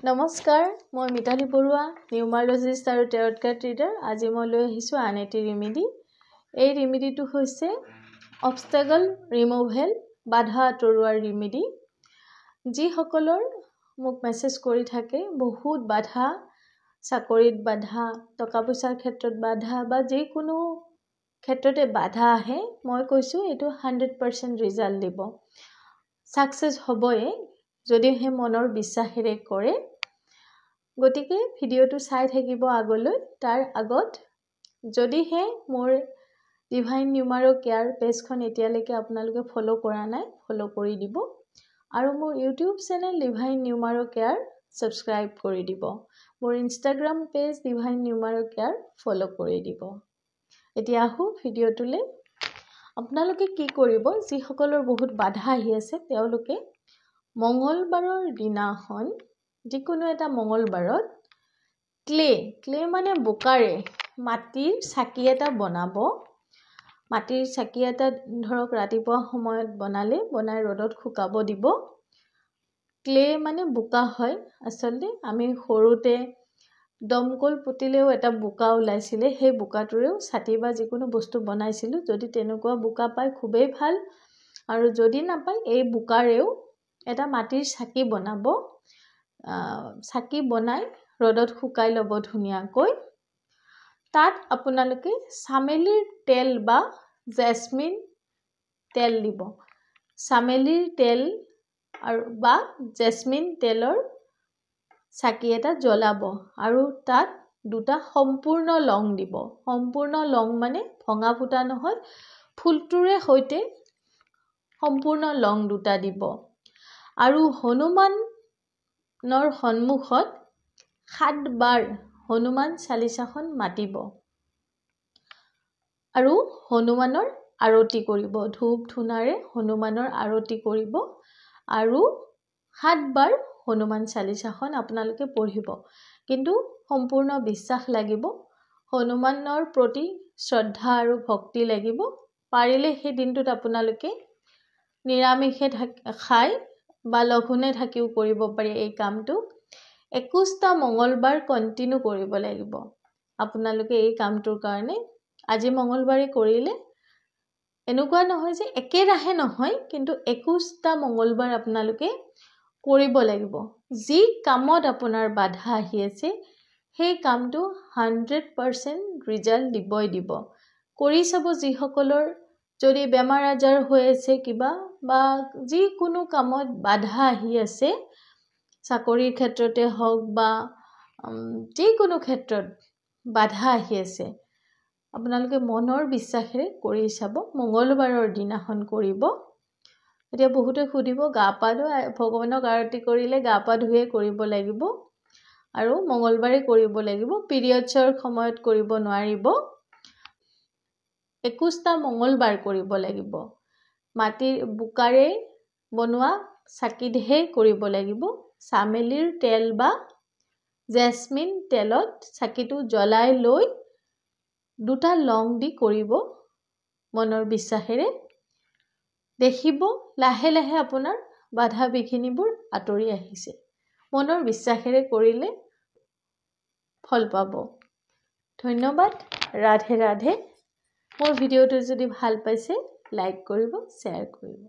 নমস্কাৰ মই মিতালী বৰুৱা নিউমাৰলজিষ্ট আৰু টেৰট কাৰ্ড ৰিডাৰ আজি মই লৈ আহিছোঁ আন এটি ৰেমেডি এই ৰেমেডিটো হৈছে অবষ্টেকল ৰিমুভেল বাধা আঁতৰোৱাৰ ৰেমেডি যিসকলৰ মোক মেছেজ কৰি থাকে বহুত বাধা চাকৰিত বাধা টকা পইচাৰ ক্ষেত্ৰত বাধা বা যিকোনো ক্ষেত্ৰতে বাধা আহে মই কৈছোঁ এইটো 100% ৰিজাল্ট দিব সাকসেস হ'বই যদি হে মনৰ বিশ্বাসেৰে কৰে গতিকে ভিডিওটো চাই থাকিব আগলৈ তাৰ আগত যদি হে মোৰ ডিভাইন নিউমাৰো কেয়াৰ পেজখন এতিয়ালৈকে আপোনালোকে ফলো কৰা নাই ফলো কৰি দিব আৰু মোৰ YouTube channel Divine Numero Care subscribe কৰি দিব মোৰ Instagram page Divine Numero Care follow কৰি দিব এতিয়া আহো ভিডিওটোলে আপোনালোকে কি কৰিব যিসকলৰ বহুত বাধা আহি আছে তেওঁলোকে মঙ্গলবাৰৰ দিনাখন যিকোনো এটা মঙ্গলবাৰত ক্লে মানে বোকাৰে মাটিৰ চাকি এটা বনাব মাটিৰ চাকি এটা ধৰক ৰাতিপুৱা সময়ত বনালে বনাই ৰ'দত শুকাব দিব ক্লে মানে বোকা হয় আসলে আমি সৰুতে দমকল পুতিলেও এটা বোকা ওলাইছিলে সেই বোকাটোৰেও ছাতি বা যিকোনো বস্তু বনাইছিলো যদি তেনেকুৱা বোকা পায় খুবেই ভাল আৰু যদি নাপায় এই বোকাৰেও এটা মাটিৰ চাকি বনাব চাকি বনাই ৰ'দত শুকাই ল'ব ধুনিয়াকৈ তাত আপোনালোকে চামেলিৰ তেল বা জেসমিন তেল দিব চামেলিৰ তেল আৰু বা জেসমিন তেলৰ চাকি এটা জ্বলাব আৰু তাত দুটা সম্পূৰ্ণ লং দিব সম্পূৰ্ণ লং মানে ভঙা ফুটা নহয় ফুলটোৰে হৈতে সম্পূৰ্ণ লং দুটা দিব আৰু হনুমানৰ সন্মুখত 7 বাৰ হনুমান চালিসাখন মাতিব আৰু হনুমানৰ আৰতি কৰিব ধূপ ধুনাৰে হনুমানৰ আৰতি কৰিব আৰু 7 বাৰ হনুমান চালিসাখন আপোনালোকে পঢ়িব কিন্তু সম্পূৰ্ণ বিশ্বাস লাগিব হনুমানৰ প্ৰতি শ্ৰদ্ধা আৰু ভক্তি লাগিব পাৰিলে সেই দিনটোত আপোনালোকে নিৰামিষে খাই বা লঘোনে থাকিও কৰিব পাৰি এই কামটো 21টা মঙ্গলবাৰ কন্টিনিউ কৰিব লাগিব আপোনালোকে এই কামটোৰ কাৰণে আজি মঙ্গলবাৰে কৰিলে এনেকুৱা নহয় যে একেৰাহে নহয় কিন্তু 21টা মঙ্গলবাৰ আপোনালোকে কৰিব লাগিব যি কামত আপোনাৰ বাধা আহি আছে সেই কামটো 100% ৰিজাল্ট দিবই দিব কৰি চাব যিসকলৰ যদি বেমাৰ আজাৰ হৈ আছে কিবা বা যিকোনো কামত বাধা আহি আছে চাকৰিৰ ক্ষেত্ৰতে হওক বা যিকোনো ক্ষেত্ৰত বাধা আহি আছে আপোনালোকে মনৰ বিশ্বাসেৰে কৰি চাব মঙ্গলবাৰৰ দিনাখন কৰিব এতিয়া বহুতে খুদিব গা পা ভগৱানক আৰতি কৰিলে গা পা ধুয়ে কৰিব লাগিব আৰু মঙ্গলবাৰে কৰিব লাগিব পিৰিয়ডছৰ সময়ত কৰিব নোৱাৰিব 21টা মঙ্গলবাৰ কৰিব লাগিব মাটিৰ বুকাৰে বনোৱা চাকি দেহে কৰিব লাগিব চামেলিৰ তেল বা জেসমিন তেলত চাকিটো জ্বলাই লৈ দুটা লং দি কৰিব মনৰ বিশ্বাসেৰে দেখিব লাহে লাহে আপোনাৰ বাধা বিঘিনিবোৰ আঁতৰি আহিছে মনৰ বিশ্বাসেৰে কৰিলে ফল পাব ধন্যবাদ ৰাধে ৰাধে মোৰ ভিডিওটো যদি ভাল পাইছে লাইক কৰিব শ্বেয়াৰ কৰিব